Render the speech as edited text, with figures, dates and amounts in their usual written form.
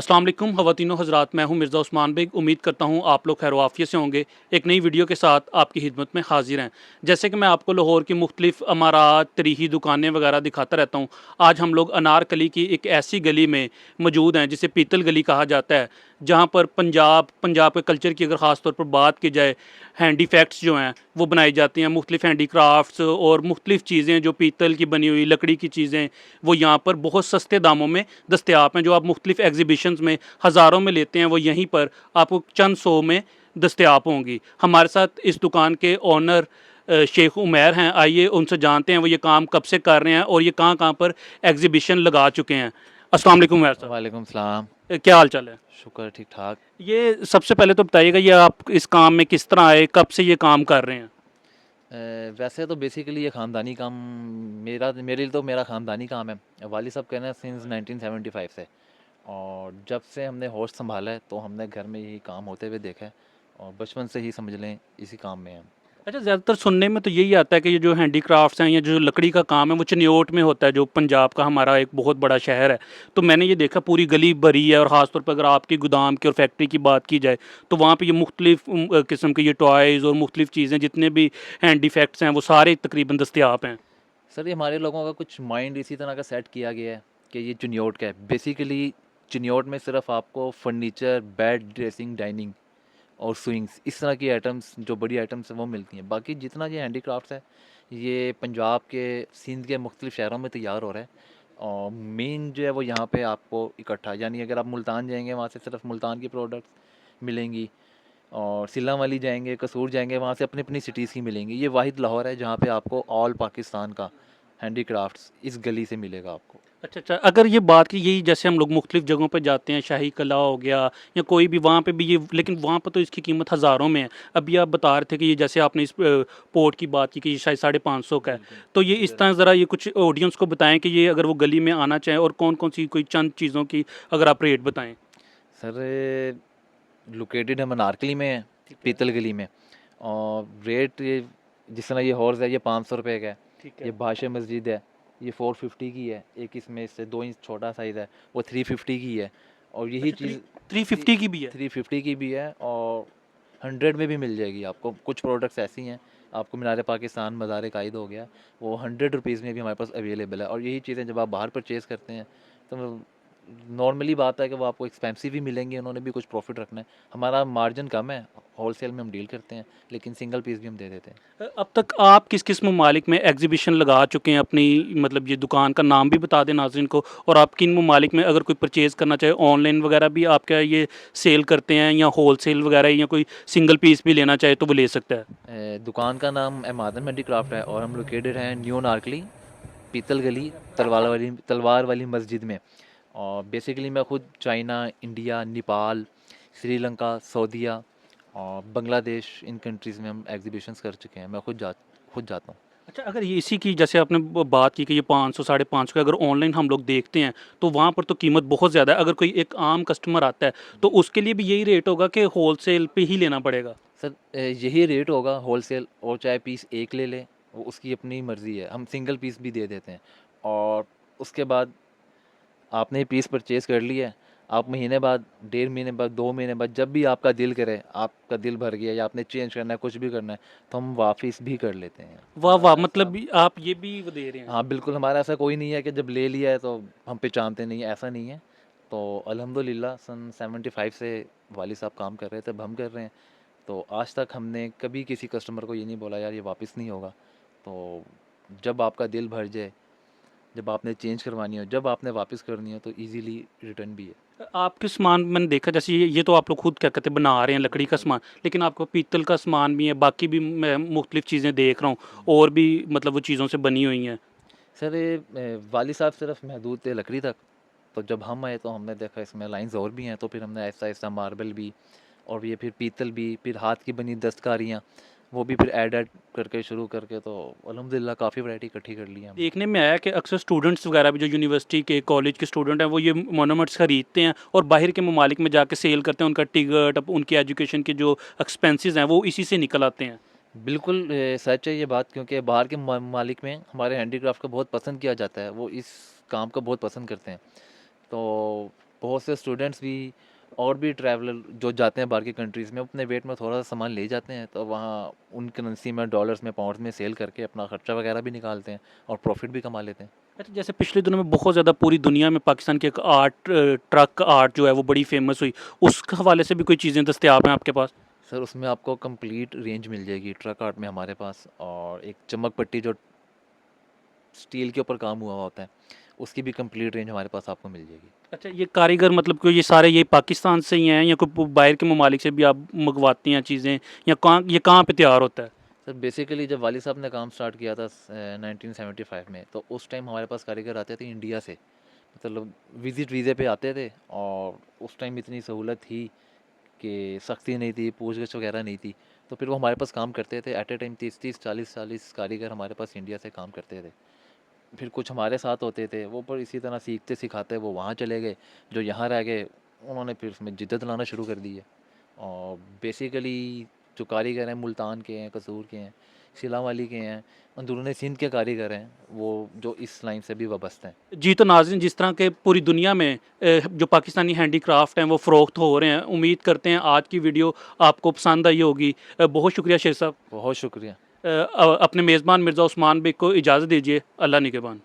अस्सलाम वालेकुम ख़वातीनो हज़रात, मैं हूं मिर्ज़ा उस्मान बेग। उम्मीद करता हूं आप लोग खैर आफियत से होंगे। एक नई वीडियो के साथ आपकी खिदमत में हाजिर हैं। जैसे कि मैं आपको लाहौर की मुख्तलिफ़ अमारात, तरीही दुकानें वगैरह दिखाता रहता हूं। आज हम लोग अनारकली की एक ऐसी गली में मौजूद हैं जिसे पीतल गली कहा जाता है, जहां पर पंजाब के कल्चर की अगर ख़ास तौर पर बात की जाए, हैंडी फैक्ट्स जो हैं वो बनाई जाती हैं। मुख्तलिफ़ हैंडी क्राफ्ट्स और मुख्तलिफ़ चीज़ें जो पीतल की बनी हुई, लकड़ी की चीज़ें, वो यहाँ पर बहुत सस्ते दामों में दस्तयाब हैं। जो आप मुख्तलिफ़ एग्जीबिशंस में हज़ारों में लेते हैं, वो यहीं पर आपको चंद सौ में दस्तयाब होंगी। हमारे साथ इस दुकान के ओनर शेख उमैर हैं। आइए उनसे जानते हैं वो ये काम कब से कर रहे हैं और ये कहाँ कहाँ पर एग्जीबिशन लगा चुके हैं। अस्सलाम वालेकुम उमैर साहब। वालेकुम सलाम। क्या हाल चाल है? शुक्र ठीक ठाक। ये सबसे पहले तो बताइएगा, ये आप इस काम में किस तरह आए, कब से ये काम कर रहे हैं? वैसे तो बेसिकली ये ख़ानदानी काम मेरे लिए तो मेरा ख़ानदानी काम है। वालिद साहब कहना है सिंस 1975 से, और जब से हमने होश संभाला है तो हमने घर में यही काम होते हुए देखा है, और बचपन से ही समझ लें इसी काम में हैं। अच्छा, ज़्यादातर सुनने में तो यही आता है कि ये जो हैंडीक्राफ्ट्स हैं या जो लकड़ी का काम है वो चिन्योट में होता है, जो पंजाब का हमारा एक बहुत बड़ा शहर है। तो मैंने ये देखा पूरी गली भरी है, और ख़ास तौर पर अगर आपकी गोदाम की और फैक्ट्री की बात की जाए तो वहाँ पे ये मुख्तलिफ़ किस्म के ये टॉयज़ और मुख्तलिफ़ चीज़ें जितने भी हैंडी फैक्ट्स हैं वो सारे तकरीबन दस्तयाब हैं। सर ये हमारे लोगों का कुछ माइंड इसी तरह का सेट किया गया है कि ये चिन्योट का है। बेसिकली चिन्योट में सिर्फ आपको फर्नीचर, बेड, ड्रेसिंग, डाइनिंग और स्विंग्स, इस तरह की आइटम्स, जो बड़ी आइटम्स हैं वो मिलती हैं। बाकी जितना ये हैंडीक्राफ्ट्स है ये पंजाब के, सिंध के मुख्तलिफ़ शहरों में तैयार हो रहा है, और मेन जो है वो यहाँ पे आपको इकट्ठा, यानी अगर आप मुल्तान जाएंगे वहाँ से सिर्फ मुल्तान की प्रोडक्ट्स मिलेंगी, और सिल्ला वाली जाएंगे, कसूर जाएंगे, वहाँ से अपनी अपनी सिटीज़ की मिलेंगी। ये वाहिद लाहौर है जहाँ पे आपको ऑल पाकिस्तान का हैंडीक्राफ्ट्स इस गली से मिलेगा आपको। अच्छा अच्छा, अगर ये बात की यही जैसे हम लोग मुख्तलिफ़ जगहों पे जाते हैं, शाही कला हो गया या कोई भी, वहाँ पे भी ये, लेकिन वहाँ पर तो इसकी कीमत हज़ारों में है। अभी आप बता रहे थे कि ये जैसे आपने इस पोर्ट की बात की कि ये शायद 550 का है। बिल्कुल। तो ये इस तरह ज़रा ये कुछ ऑडियंस को बताएं कि ये अगर वो गली में आना चाहें, और कौन कौन सी कोई चंद चीज़ों की अगर आप रेट बताएं। सर लोकेटेड हम अनारकली में है, ठीक है। पीतल गली में। और रेट ये, जिस तरह ये हॉर्स है ये 500 रुपये का है। ठीक ये है। बादशाह मस्जिद है, ये 450 की है। एक इसमें इससे 2 इंच छोटा साइज़ है, वो 350 की है। और यही अच्छा, चीज़ 350 की भी है? 350 की भी है, और 100 में भी मिल जाएगी आपको। कुछ प्रोडक्ट्स ऐसी हैं, आपको मीनार पाकिस्तान, मज़ार कायद हो गया, वो 100 रुपीज़ में भी हमारे पास अवेलेबल है। और यही चीज़ें जब आप बाहर परचेज़ करते हैं तो नॉर्मली बात है कि वो आपको एक्सपेंसिव ही मिलेंगी, उन्होंने भी कुछ प्रॉफिट रखना है। हमारा मार्जिन कम है, होलसेल में हम डील करते हैं, लेकिन सिंगल पीस भी हम दे देते हैं। अब तक आप किस किस ममालिक में एग्जीबिशन लगा चुके हैं अपनी, मतलब ये दुकान का नाम भी बता दें नाज़रीन को, और आप किन ममालिक में अगर कोई परचेज़ करना चाहे ऑनलाइन वगैरह भी आप क्या ये सेल करते हैं, या होलसेल वगैरह, या कोई सिंगल पीस भी लेना चाहे तो वो ले सकता है? दुकान का नाम एमादन हैंडीक्राफ्ट है, और हम लोकेटेड हैं न्यू नारकली, पीतल गली, तलवार वाली मस्जिद में। और बेसिकली मैं खुद चाइना, इंडिया, नेपाल, श्रीलंका, सऊदीया और बांग्लादेश, इन कंट्रीज़ में हम एग्जीबिशंस कर चुके हैं। मैं खुद जाता हूँ। अच्छा, अगर ये इसी की जैसे आपने बात की कि ये 500 550 का अगर ऑनलाइन हम लोग देखते हैं तो वहाँ पर तो कीमत बहुत ज़्यादा है। अगर कोई एक आम कस्टमर आता है तो उसके लिए भी यही रेट होगा कि होलसेल पे ही लेना पड़ेगा? सर यही रेट होगा होलसेल, और चाहे पीस एक ले ले, वो उसकी अपनी मर्ज़ी है। हम सिंगल पीस भी दे देते हैं। और उसके बाद आपने पीस परचेज़ कर लिया है, आप महीने बाद, 1.5 महीने बाद, 2 महीने बाद, जब भी आपका दिल करे, आपका दिल भर गया या आपने चेंज करना है, कुछ भी करना है, तो हम वापस भी कर लेते हैं। वाह वाह, हमारा ऐसा, मतलब आप ये भी वो दे रहे हैं? हाँ बिल्कुल, हमारा ऐसा कोई नहीं है कि जब ले लिया है तो हम पहचानते नहीं है, ऐसा नहीं है। तो अल्हम्दुलिल्लाह सन 75 से वालिद साहब काम कर रहे थे, अब हम कर रहे हैं। तो आज तक हमने कभी किसी कस्टमर को ये नहीं बोला यार ये वापस नहीं होगा। तो जब आपका दिल भर जाए, जब आपने चेंज करवानी हो, जब आपने वापस करनी हो, तो इजीली रिटर्न भी है। आपके सामान मैंने देखा, जैसे ये तो आप लोग खुद क्या कहते हैं बना रहे हैं लकड़ी का सामान, लेकिन आपको पीतल का सामान भी है, बाकी भी मैं मुख्तलिफ चीज़ें देख रहा हूँ और भी, मतलब वो चीज़ों से बनी हुई हैं। सर ये वाली साहब सिर्फ महदूद थे लकड़ी तक। तो जब हम आए तो हमने देखा इसमें लाइंस और भी हैं, तो फिर हमने ऐसा ऐसा मार्बल भी, और ये फिर पीतल भी, फिर हाथ की बनी दस्तकारियाँ, वो भी फिर ऐड करके शुरू करके, तो अल्हम्दुलिल्लाह काफ़ी वैरायटी इकट्ठी कर ली है हमने। देखने में आया कि अक्सर स्टूडेंट्स वगैरह भी जो यूनिवर्सिटी के, कॉलेज के स्टूडेंट हैं, वो ये मोनूमेंट्स खरीदते हैं और बाहर के ममालिक में जाके सेल करते हैं। उनका टिकट, उनकी एजुकेशन के जो एक्सपेंसेस हैं वो इसी से निकल आते हैं। बिल्कुल सच है ये बात, क्योंकि बाहर के मालिक में हमारे हैंडीक्राफ्ट को बहुत पसंद किया जाता है, वो इस काम को बहुत पसंद करते हैं। तो बहुत से स्टूडेंट्स भी और भी ट्रैवलर जो जाते हैं बाहर की कंट्रीज़ में, अपने वेट में थोड़ा सा सामान ले जाते हैं, तो वहाँ उन करेंसी में, डॉलर्स में, पाउंड्स में सेल करके अपना खर्चा वगैरह भी निकालते हैं और प्रॉफिट भी कमा लेते हैं। अच्छा, जैसे पिछले दिनों में बहुत ज़्यादा पूरी दुनिया में पाकिस्तान की एक आर्ट, ट्रक आर्ट जो है वो बड़ी फेमस हुई, उस हवाले से भी कोई चीज़ें दस्तियाब हैं आपके पास? सर उसमें आपको कंप्लीट रेंज मिल जाएगी ट्रक आर्ट में हमारे पास, और एक चमक पट्टी जो स्टील के ऊपर काम हुआ होता है, उसकी भी कंप्लीट रेंज हमारे पास आपको मिल जाएगी। अच्छा, ये कारीगर मतलब कि ये सारे ये पाकिस्तान से ही हैं या कोई बाहर के ममालिक से भी आप मंगवाती हैं चीज़ें, या कहाँ पे तैयार होता है? सर बेसिकली जब वाली साहब ने काम स्टार्ट किया था 1975 में, तो उस टाइम हमारे पास कारीगर आते थे इंडिया से, मतलब विजिट वीज़े पे आते थे, और उस टाइम इतनी सहूलत थी कि सख्ती नहीं थी, पूछ-गछ वगैरह नहीं थी, तो फिर वो हमारे पास काम करते थे। एट ए टाइम 30-30, 40-40 कारीगर हमारे पास इंडिया से काम करते थे। फिर कुछ हमारे साथ होते थे, वो पर इसी तरह सीखते-सिखाते वो वहाँ चले गए, जो यहाँ रह गए उन्होंने फिर उसमें जिद्दत लाना शुरू कर दी है। और बेसिकली जो कारीगर हैं मुल्तान के हैं, कसूर के हैं, शिलावाली के हैं, अंदरूनी सिंध के कारीगर हैं, वो जो इस लाइन से भी वाबस्ता हैं। जी, तो नाज़रीन, जिस तरह के पूरी दुनिया में जो पाकिस्तानी हैंडीक्राफ्ट हैं वो फ़रोख्त हो रहे हैं, उम्मीद करते हैं आज की वीडियो आपको पसंद आई होगी। बहुत शुक्रिया शेर साहब। बहुत शुक्रिया। अपने मेज़बान मिर्ज़ा उस्मान बेग को इजाज़त दीजिए। अल्लाह निगहबान।